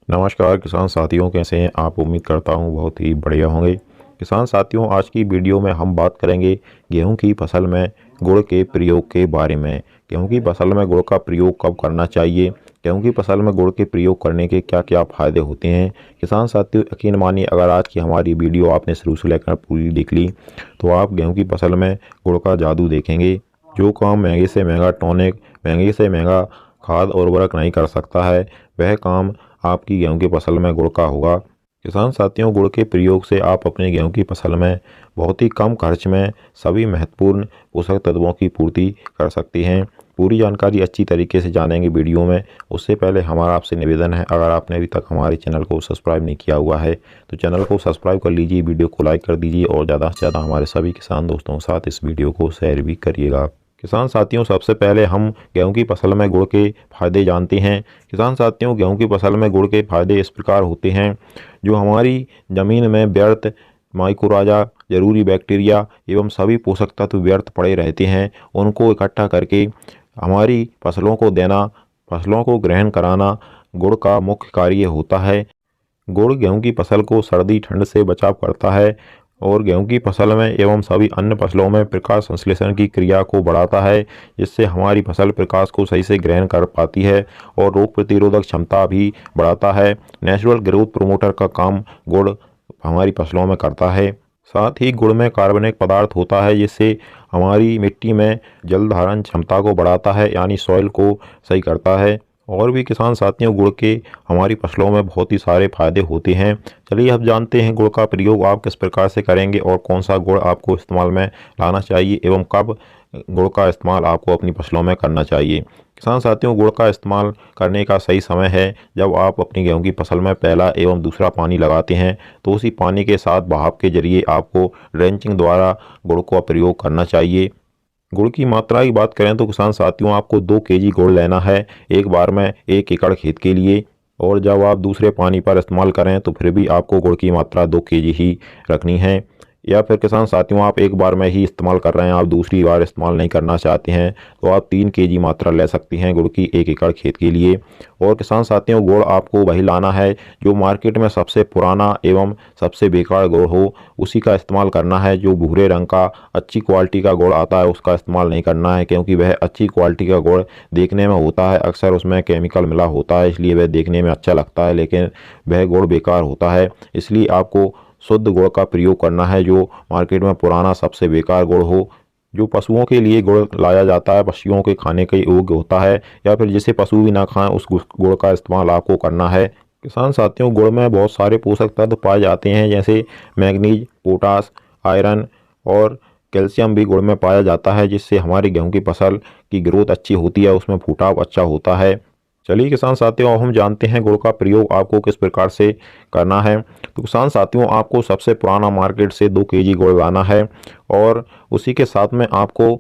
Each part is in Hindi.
नमस्कार किसान साथियों, कैसे हैं आप। उम्मीद करता हूं बहुत ही बढ़िया होंगे। किसान साथियों, आज की वीडियो में हम बात करेंगे गेहूं की फसल में गुड़ के प्रयोग के बारे में। गेहूं की फसल में गुड़ का प्रयोग कब करना चाहिए, गेहूं की फसल में गुड़ के प्रयोग करने के क्या क्या फ़ायदे होते हैं। किसान साथियों, यकीन मानिए, अगर आज की हमारी वीडियो आपने शुरू से लेकर पूरी देख ली तो आप गेहूँ की फसल में गुड़ का जादू देखेंगे। जो काम महंगे से महंगा टॉनिक, महंगे से महंगा खाद और उर्वरक नहीं कर सकता है, वह काम आपकी गेहूं की फसल में गुड़ का होगा। किसान साथियों, गुड़ के प्रयोग से आप अपने गेहूं की फसल में बहुत ही कम खर्च में सभी महत्वपूर्ण पोषक तत्वों की पूर्ति कर सकती हैं। पूरी जानकारी अच्छी तरीके से जानेंगे वीडियो में। उससे पहले हमारा आपसे निवेदन है, अगर आपने अभी तक हमारे चैनल को सब्सक्राइब नहीं किया हुआ है तो चैनल को सब्सक्राइब कर लीजिए, वीडियो को लाइक कर दीजिए और ज़्यादा से ज़्यादा हमारे सभी किसान दोस्तों के साथ इस वीडियो को शेयर भी करिएगा। किसान साथियों, सबसे पहले हम गेहूं की फसल में गुड़ के फायदे जानते हैं। किसान साथियों, गेहूं की फसल में गुड़ के फायदे इस प्रकार होते हैं। जो हमारी ज़मीन में व्यर्थ माइकोराजा, जरूरी बैक्टीरिया एवं सभी पोषक तत्व व्यर्थ पड़े रहते हैं, उनको इकट्ठा करके हमारी फसलों को देना, फसलों को ग्रहण कराना गुड़ का मुख्य कार्य होता है। गुड़ गेहूं की फसल को सर्दी ठंड से बचाव करता है और गेहूं की फसल में एवं सभी अन्य फसलों में प्रकाश संश्लेषण की क्रिया को बढ़ाता है, जिससे हमारी फसल प्रकाश को सही से ग्रहण कर पाती है और रोग प्रतिरोधक क्षमता भी बढ़ाता है। नेचुरल ग्रोथ प्रमोटर का काम गुड़ हमारी फसलों में करता है। साथ ही गुड़ में कार्बनिक पदार्थ होता है, जिससे हमारी मिट्टी में जल धारण क्षमता को बढ़ाता है, यानी सॉइल को सही करता है। और भी किसान साथियों, गुड़ के हमारी फसलों में बहुत ही सारे फायदे होते हैं। चलिए अब जानते हैं गुड़ का प्रयोग आप किस प्रकार से करेंगे और कौन सा गुड़ आपको इस्तेमाल में लाना चाहिए एवं कब गुड़ का इस्तेमाल आपको अपनी फसलों में करना चाहिए। किसान साथियों, गुड़ का इस्तेमाल करने का सही समय है जब आप अपनी गेहूं की फसल में पहला एवं दूसरा पानी लगाते हैं, तो उसी पानी के साथ बहाव के जरिए आपको ड्रेंचिंग द्वारा गुड़ का प्रयोग करना चाहिए। गुड़ की मात्रा की बात करें तो किसान साथियों, आपको 2 केजी गुड़ लेना है एक बार में 1 एकड़ खेत के लिए। और जब आप दूसरे पानी पर इस्तेमाल करें तो फिर भी आपको गुड़ की मात्रा 2 केजी ही रखनी है। या फिर किसान साथियों, आप एक बार में ही इस्तेमाल कर रहे हैं, आप दूसरी बार इस्तेमाल नहीं करना चाहते हैं, तो आप 3 केजी मात्रा ले सकती हैं गुड़ की 1 एकड़ खेत के लिए। और किसान साथियों, गुड़ आपको वही लाना है जो मार्केट में सबसे पुराना एवं सबसे बेकार गुड़ हो, उसी का इस्तेमाल करना है। जो भूरे रंग का अच्छी क्वालिटी का गुड़ आता है उसका इस्तेमाल नहीं करना है, क्योंकि वह अच्छी क्वालिटी का गुड़ देखने में होता है, अक्सर उसमें केमिकल मिला होता है, इसलिए वह देखने में अच्छा लगता है लेकिन वह गुड़ बेकार होता है। इसलिए आपको शुद्ध गुड़ का प्रयोग करना है, जो मार्केट में पुराना सबसे बेकार गुड़ हो। जो पशुओं के लिए गुड़ लाया जाता है, पशुओं के खाने के योग्य होता है, या फिर जिसे पशु भी ना खाएं उस गुड़ का इस्तेमाल आपको करना है। किसान साथियों, गुड़ में बहुत सारे पोषक तत्व पाए जाते हैं, जैसे मैग्नीज, पोटास, आयरन और कैल्शियम भी गुड़ में पाया जाता है, जिससे हमारी गेहूं की फसल की ग्रोथ अच्छी होती है, उसमें फुटाव अच्छा होता है। चलिए किसान साथियों, अब हम जानते हैं गुड़ का प्रयोग आपको किस प्रकार से करना है। तो किसान साथियों, आपको सबसे पुराना मार्केट से 2 केजी गुड़ लाना है और उसी के साथ में आपको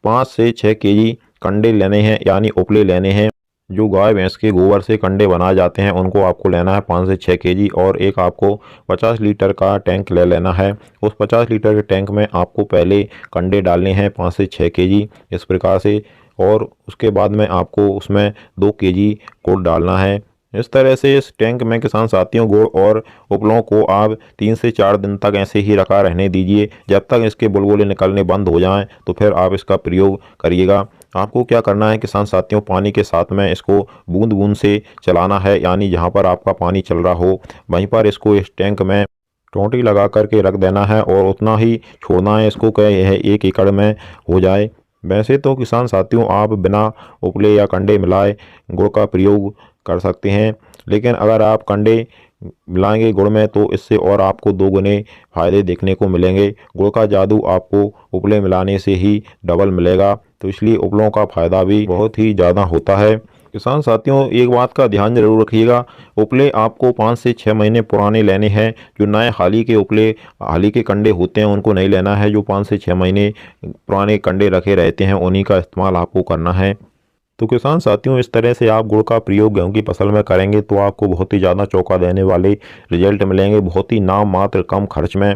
5 से 6 केजी कंडे लेने हैं, यानी उपले लेने हैं। जो गाय भैंस के गोबर से कंडे बनाए जाते हैं उनको आपको लेना है 5 से 6 केजी। और एक आपको 50 लीटर का टैंक ले लेना है। उस 50 लीटर के टैंक में आपको पहले कंडे डालने हैं 5 से 6 केजी इस प्रकार से, और उसके बाद में आपको उसमें 2 केजी गुड़ डालना है। इस तरह से इस टैंक में किसान साथियों, गुड़ और उपलों को आप 3 से 4 दिन तक ऐसे ही रखा रहने दीजिए। जब तक इसके बुलबुले निकलने बंद हो जाएं तो फिर आप इसका प्रयोग करिएगा। आपको क्या करना है किसान साथियों, पानी के साथ में इसको बूंद बूंद से चलाना है, यानी जहाँ पर आपका पानी चल रहा हो वहीं पर इसको इस टैंक में टोंटी लगा करके रख देना है और उतना ही छोड़ना है इसको कि यह 1 एकड़ में हो जाए। वैसे तो किसान साथियों, आप बिना उपले या कंडे मिलाए गुड़ का प्रयोग कर सकते हैं, लेकिन अगर आप कंडे मिलाएंगे गुड़ में तो इससे और आपको 2 गुने फायदे देखने को मिलेंगे। गुड़ का जादू आपको उपले मिलाने से ही डबल मिलेगा, तो इसलिए उपलों का फ़ायदा भी बहुत ही ज़्यादा होता है। किसान साथियों, एक बात का ध्यान जरूर रखिएगा, उपले आपको 5 से 6 महीने पुराने लेने हैं। जो नए हाली के उपले, हाली के कंडे होते हैं उनको नहीं लेना है। जो 5 से 6 महीने पुराने कंडे रखे रहते हैं उन्हीं का इस्तेमाल आपको करना है। तो किसान साथियों, इस तरह से आप गुड़ का प्रयोग गेहूं की फसल में करेंगे तो आपको बहुत ही ज़्यादा चौंका देने वाले रिजल्ट मिलेंगे, बहुत ही नाम मात्र कम खर्च में।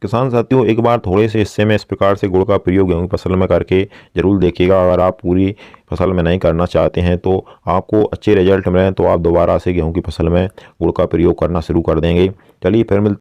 किसान साथियों, एक बार थोड़े से हिस्से में इस प्रकार से गुड़ का प्रयोग गेहूं की फसल में करके जरूर देखिएगा। अगर आप पूरी फसल में नहीं करना चाहते हैं तो आपको अच्छे रिजल्ट मिले तो आप दोबारा से गेहूं की फसल में गुड़ का प्रयोग करना शुरू कर देंगे। चलिए फिर मिलते